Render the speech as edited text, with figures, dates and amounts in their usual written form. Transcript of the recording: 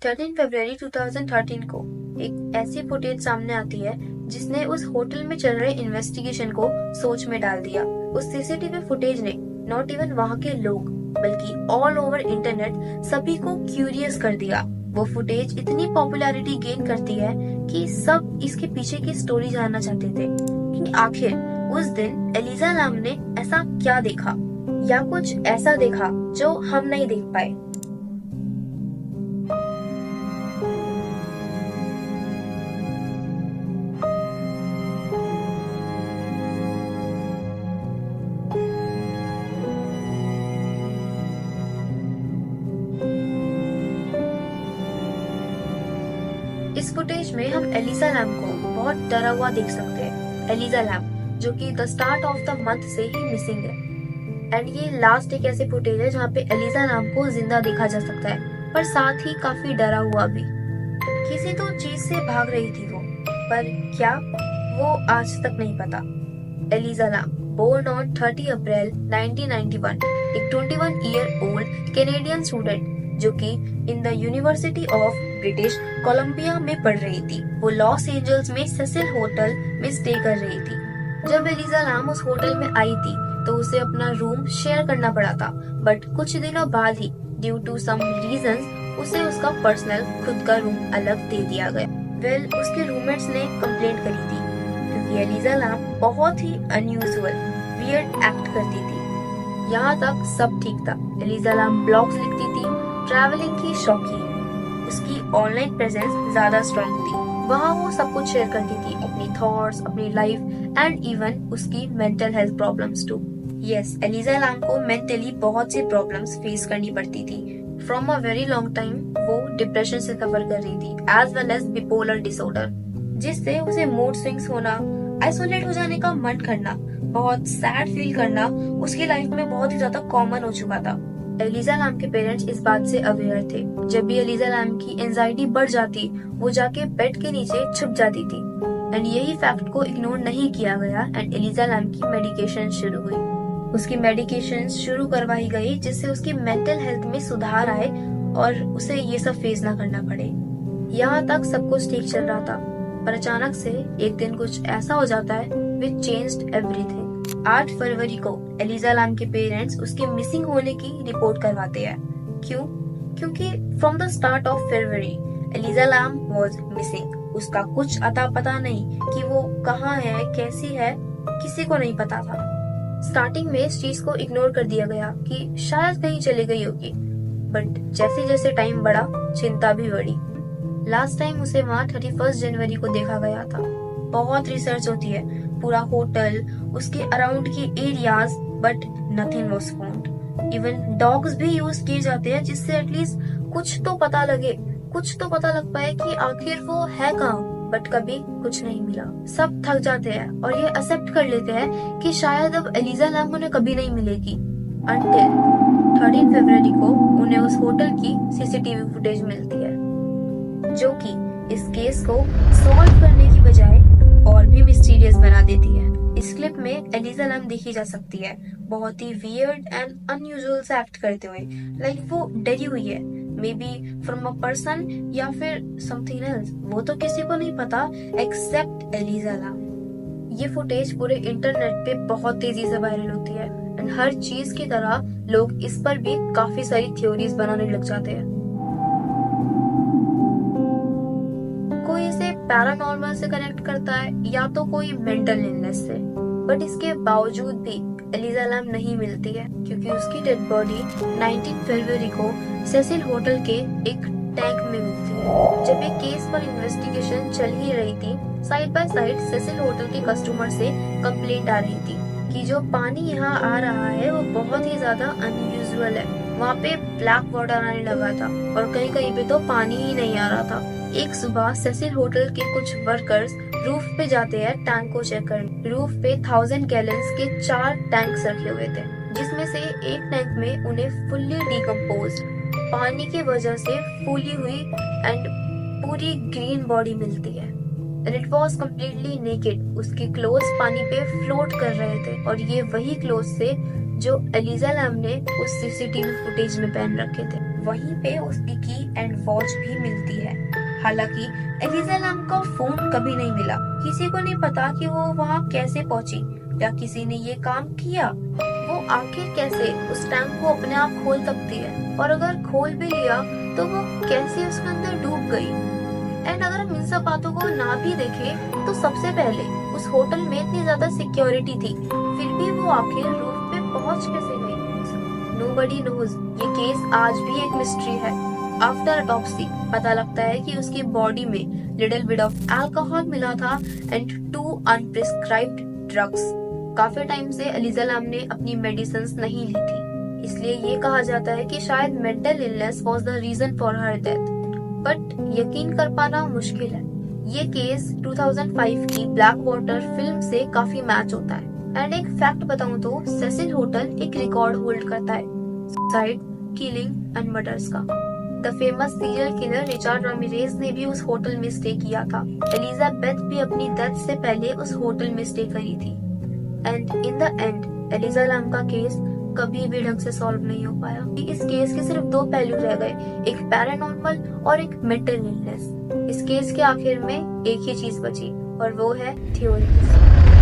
13 फरवरी 2013 को एक ऐसी फुटेज सामने आती है जिसने उस होटल में चल रहे इन्वेस्टिगेशन को सोच में डाल दिया। उस सीसीटीवी फुटेज ने नॉट इवन वहाँ के लोग बल्कि ऑल ओवर इंटरनेट सभी को क्यूरियस कर दिया। वो फुटेज इतनी पॉपुलैरिटी गेन करती है कि सब इसके पीछे की स्टोरी जानना चाहते थे कि आखिर उस दिन एलिजा लैम ने ऐसा क्या देखा या कुछ ऐसा देखा जो हम नहीं देख पाए। इस फुटेज में हम एलिजा लैम को बहुत डरा हुआ देख सकते हैं। एलिजा लैम जो कि the start of the month से ही मिसिंग है एंड ये लास्ट एक ऐसी फुटेज है जहाँ पे एलिजा लैम को जिंदा देखा जा सकता है पर साथ ही काफी डरा हुआ भी। किसी तो चीज से भाग रही थी वो, पर क्या, वो आज तक नहीं पता। एलिजा लैम बोर्न ऑन 30 अप्रैल 1991, एक 21 ईयर ओल्ड कैनेडियन स्टूडेंट जो कि in the university of British Columbia में पढ़ रही थी। वो लॉस एंजल्स में सेसिल होटल में स्टे कर रही थी। जब एलिजा लैम उस होटल में आई थी तो उसे अपना रूम शेयर करना पड़ा था, बट कुछ दिनों बाद ही ड्यू टू सम रीजंस उसे उसका पर्सनल खुद का रूम अलग दे दिया गया। उसके रूममेट्स ने कंप्लेंट करी थी क्योंकि एलिजा लैम बहुत ही अनयूजुअल वियर्ड एक्ट करती थी। यहाँ तक सब ठीक था। एलिजा लैम ब्लॉग्स लिखती थी, ट्रैवलिंग की शौकीन, उसकी ऑनलाइन प्रेजेंस ज्यादा स्ट्रांग थी। वहाँ वो सब कुछ शेयर करती थी, अपनी थॉट्स, अपनी लाइफ एंड इवन उसकी mental health problems too. Yes, Elisa Lam को मेंटली बहुत सी प्रॉब्लम्स फेस करनी पड़ती थी। From a very long time वो डिप्रेशन से सफर कर रही थी as well as bipolar disorder, जिससे उसे मूड स्विंग्स होना, आइसोलेट हो जाने का मन करना, बहुत सैड फील करना उसकी लाइफ में बहुत ही ज्यादा कॉमन हो चुका था। एलिजा लैम के पेरेंट्स इस बात से अवेयर थे। जब भी एलिजा लैम की एंजाइटी बढ़ जाती वो जाके बेड के नीचे छुप जाती थी एंड यही फैक्ट को इग्नोर नहीं किया गया एंड एलिजा लैम की मेडिकेशन शुरू हुई। उसकी मेडिकेशन शुरू करवाई गई जिससे उसकी मेंटल हेल्थ में सुधार आए और उसे ये सब फेस ना करना पड़े। यहाँ तक सब कुछ ठीक चल रहा था पर अचानक से एक दिन कुछ ऐसा हो जाता है विच चेंज्ड एवरीथिंग। 8 फरवरी को एलिजा लैम के पेरेंट्स उसके मिसिंग होने की रिपोर्ट करवाते हैं। क्यों? क्योंकि from the start of February Elisa Lam was missing. उसका कुछ अता पता नहीं कि वो कहाँ है, कैसी है, किसी को नहीं पता था। स्टार्टिंग में इस चीज को इग्नोर कर दिया गया कि शायद कहीं चली गई होगी, बट जैसे जैसे टाइम बढ़ा चिंता भी बढ़ी। लास्ट टाइम उसे वहाँ 31 जनवरी को देखा गया था। बहुत रिसर्च होती है, पूरा होटल, उसके अराउंड के areas, but nothing was found. Even dogs भी यूज किए जाते हैं जिससे एटलीस्ट कुछ तो पता लगे, कुछ तो पता लग पाए कि आखिर वो है कहाँ, बट कभी कुछ नहीं मिला। सब थक जाते हैं और ये एक्सेप्ट कर लेते हैं कि शायद अब एलिजा लैम उन्हें कभी नहीं मिलेगी अंटिल 13 फरवरी को उन्हें उस होटल की सीसीटीवी फुटेज मिलती है जो कि इस केस को सॉल्व करने की बजाय और भी मिस्टीरियस बना देती है। इस क्लिप में एलिजा लैम देखी जा सकती है बहुत ही वियर्ड एंड अनयूजुअल से एक्ट करते हुए, लाइक वो डरी हुई है, may be from a person या फिर समथिंग एल्स, वो तो किसी को नहीं पता एक्सेप्ट एलिजा लैम। ये फुटेज पूरे इंटरनेट पे बहुत तेजी से वायरल होती है एंड हर चीज की तरह लोग इस पर भी काफी सारी थ्योरीज बनाने लग जाते हैं। कोई इसे पैरानॉर्मल से कनेक्ट करता है या तो कोई मेंटल इलनेस से, बट इसके बावजूद भी एलिजा लैम नहीं मिलती है क्योंकि उसकी डेड बॉडी 19 फरवरी को सेसिल होटल के एक टैंक में मिलती है। जब एक केस पर इन्वेस्टिगेशन चल ही रही थी, side by side Cecil hotel के कस्टमर से कंप्लेंट आ रही थी कि जो पानी यहाँ आ रहा है वो बहुत ही ज्यादा अनयूजुअल है। वहाँ पे ब्लैक वाटर आने लगा था और कहीं कहीं पे तो पानी ही नहीं आ रहा था। एक सुबह सेसिल होटल के कुछ वर्कर्स रूफ पे जाते हैं टैंक को चेक करने। रूफ पे 1000 गैलन्स के 4 टैंक्स रखे हुए थे जिसमें से एक टैंक में उन्हें फुल्ली डिकम्पोज्ड पानी की वजह से फूली हुई एंड पूरी ग्रीन बॉडी मिलती है and it was completely naked. उसके क्लोथ्स पानी पे फ्लोट कर रहे थे और ये वही क्लोथ्स थे जो एलिजा लैम ने उस सीसीटीवी फुटेज में पहन रखे थे। वहीं पे उसकी की एंड वॉच भी मिलती है। हालांकि एलिजा लैम का फोन कभी नहीं मिला। किसी को नहीं पता कि वो वहाँ कैसे पहुंची या किसी ने ये काम किया। वो आखिर कैसे उस टैंक को अपने आप खोल सकती है, और अगर खोल भी लिया तो वो कैसे उसके अंदर डूब गई। एंड अगर हम इन सब बातों को ना भी देखें तो सबसे पहले उस होटल में इतनी ज्यादा सिक्योरिटी थी, फिर भी वो आखिर रूफ पे पहुंच कैसे गई? Nobody knows। ये केस आज भी एक मिस्ट्री है। आफ्टर ऑटोप्सी पता लगता है कि उसकी बॉडी में लिटिल बिट ऑफ अल्कोहल मिला था एंड 2 अनप्रिस्क्राइब्ड ड्रग्स। काफी टाइम से एलिजा लैम ने अपनी मेडिसिन नहीं ली थी, इसलिए ये कहा जाता है कि शायद mental illness was the reason for her death, but यकीन कर पाना मुश्किल है। ये केस 2005 की ब्लैक वाटर फिल्म से काफी मैच होता है। एंड एक फैक्ट बताऊं तो सेसिल होटल एक रिकॉर्ड होल्ड करता है सुसाइड, किलिंग एंड मर्डर्स का। The famous serial killer Richard Ramirez ने भी उस होटल में स्टे किया था। एलिजाबेथ भी अपनी डेथ से पहले उस होटल में स्टे करी थी। And in the end Elisa Lam का केस कभी भी ढंग से सॉल्व नहीं हो पाया। इस केस के सिर्फ 2 पहलू रह गए, एक पैरानॉर्मल और एक मेंटल इलनेस। इस केस के आखिर में एक ही चीज बची और वो है थ्योरीज।